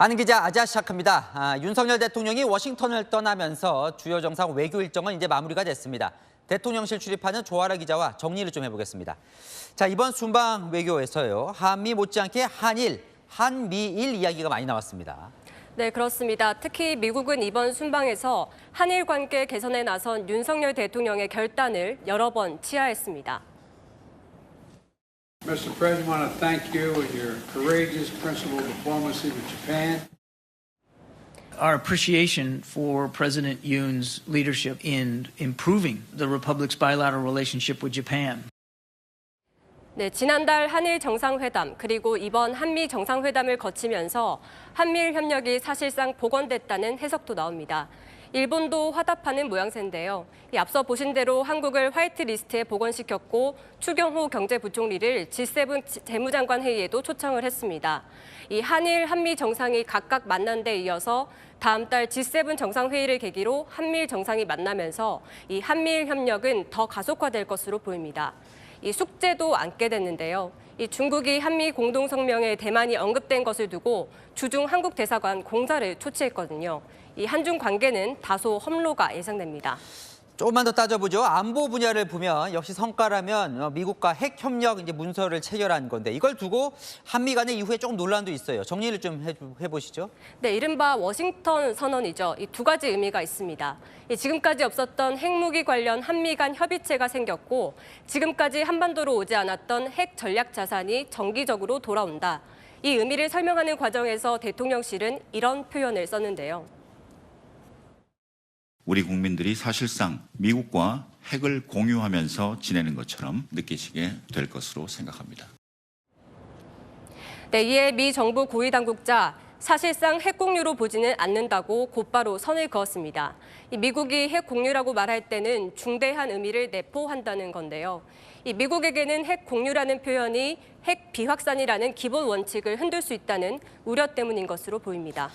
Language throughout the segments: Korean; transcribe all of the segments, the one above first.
아는 기자 아시아시작합니다. 윤석열 대통령이 워싱턴을 떠나면서 주요 정상 외교 일정은 이제 마무리가 됐습니다. 대통령실 출입하는 조아라 기자와 정리를 좀 해보겠습니다. 자, 이번 순방 외교에서요. 한미 못지않게 한일, 한미일 이야기가 많이 나왔습니다. 네, 그렇습니다. 특히 미국은 이번 순방에서 한일 관계 개선에 나선 윤석열 대통령의 결단을 여러 번 치하했습니다. Mr. President, I want to thank you and your courageous principled diplomacy with Japan. Our appreciation for President Yoon's leadership in improving the Republic's bilateral relationship with Japan. 네, 지난달 한일 정상회담 그리고 이번 한미 정상회담을 거치면서 한미일 협력이 사실상 복원됐다는 해석도 나옵니다. 일본도 화답하는 모양새인데요. 앞서 보신 대로 한국을 화이트리스트에 복원시켰고 추경호 경제부총리를 G7 재무장관 회의에도 초청을 했습니다. 이 한일, 한미 정상이 각각 만난 데 이어서 다음 달 G7 정상회의를 계기로 한미일 정상이 만나면서 이 한미일 협력은 더 가속화될 것으로 보입니다. 이 숙제도 안게 됐는데요. 이 중국이 한미 공동성명에 대만이 언급된 것을 두고 주중 한국 대사관 공사를 초치했거든요. 이 한중 관계는 다소 험로가 예상됩니다. 조금만 더 따져보죠. 안보 분야를 보면 역시 성과라면 미국과 핵 협력 이제 문서를 체결한 건데 이걸 두고 한미 간의 이후에 조금 논란도 있어요. 정리를 좀 해보시죠. 네, 이른바 워싱턴 선언이죠. 이 두 가지 의미가 있습니다. 지금까지 없었던 핵무기 관련 한미 간 협의체가 생겼고 지금까지 한반도로 오지 않았던 핵 전략 자산이 정기적으로 돌아온다. 이 의미를 설명하는 과정에서 대통령실은 이런 표현을 썼는데요. 우리 국민들이 사실상 미국과 핵을 공유하면서 지내는 것처럼 느끼시게 될 것으로 생각합니다. 네, 이에 미 정부 고위 당국자 사실상 핵 공유로 보지는 않는다고 곧바로 선을 그었습니다. 미국이 핵 공유라고 말할 때는 중대한 의미를 내포한다는 건데요. 미국에게는 핵 공유라는 표현이 핵 비확산이라는 기본 원칙을 흔들 수 있다는 우려 때문인 것으로 보입니다.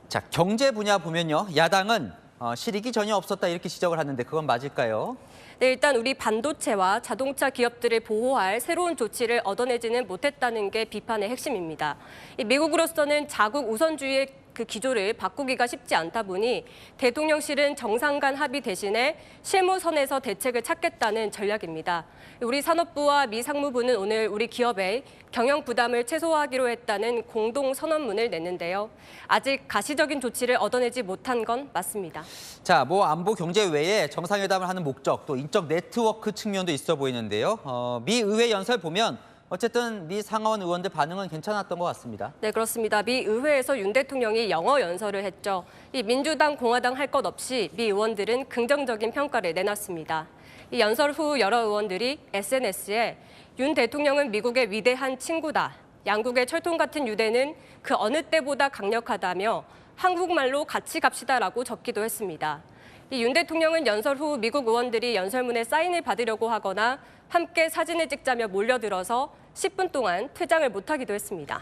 자, 경제 분야 보면요. 야당은 실익이 전혀 없었다 이렇게 지적을 하는데 그건 맞을까요? 네, 일단 우리 반도체와 자동차 기업들을 보호할 새로운 조치를 얻어내지는 못했다는 게 비판의 핵심입니다. 미국으로서는 자국 우선주의의 그 기조를 바꾸기가 쉽지 않다 보니 대통령실은 정상 간 합의 대신에 실무선에서 대책을 찾겠다는 전략입니다. 우리 산업부와 미 상무부는 오늘 우리 기업의 경영 부담을 최소화하기로 했다는 공동 선언문을 냈는데요. 아직 가시적인 조치를 얻어내지 못한 건 맞습니다. 자, 안보 경제 외에 정상회담을 하는 목적 또 인적 네트워크 측면도 있어 보이는데요. 미 의회 연설 보면 어쨌든 미 상하원 의원들 반응은 괜찮았던 것 같습니다. 네, 그렇습니다. 미 의회에서 윤 대통령이 영어 연설을 했죠. 이 민주당, 공화당 할 것 없이 미 의원들은 긍정적인 평가를 내놨습니다. 이 연설 후 여러 의원들이 SNS에 윤 대통령은 미국의 위대한 친구다. 양국의 철통 같은 유대는 그 어느 때보다 강력하다며 한국말로 같이 갑시다라고 적기도 했습니다. 이 윤 대통령은 연설 후 미국 의원들이 연설문에 사인을 받으려고 하거나 함께 사진을 찍자며 몰려들어서 10분 동안 퇴장을 못하기도 했습니다.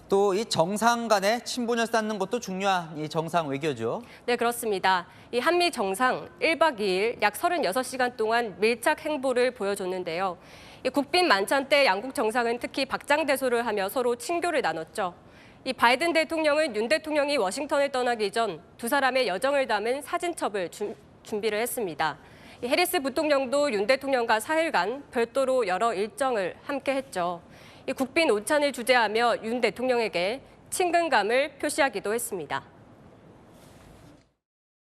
또 이 정상 간의 친분을 쌓는 것도 중요한 이 정상 외교죠. 네, 그렇습니다. 이 한미 정상 1박 2일 약 36시간 동안 밀착 행보를 보여줬는데요. 이 국빈 만찬 때 양국 정상은 특히 박장대소를 하며 서로 친교를 나눴죠. 이 바이든 대통령은 윤 대통령이 워싱턴을 떠나기 전 두 사람의 여정을 담은 사진첩을 준비를 했습니다. 이 해리스 부통령도 윤 대통령과 4일간 별도로 여러 일정을 함께 했죠. 이 국빈 오찬을 주재하며 윤 대통령에게 친근감을 표시하기도 했습니다.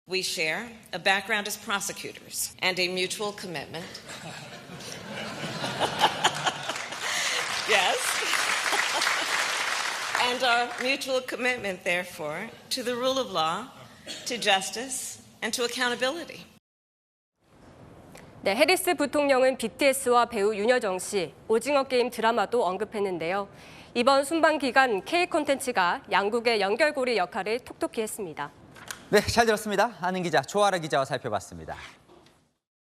We share a background as prosecutors and a mutual commitment. Yes. And our mutual commitment, therefore, to the rule of law, to justice, and to accountability. 네, 해리스 부통령은 BTS와 배우 윤여정 씨, 오징어 게임 드라마도 언급했는데요. 이번 순방 기간 K 콘텐츠가 양국의 연결고리 역할을 톡톡히 했습니다. 네, 잘 들었습니다. 아는 기자 조아라 기자와 살펴봤습니다.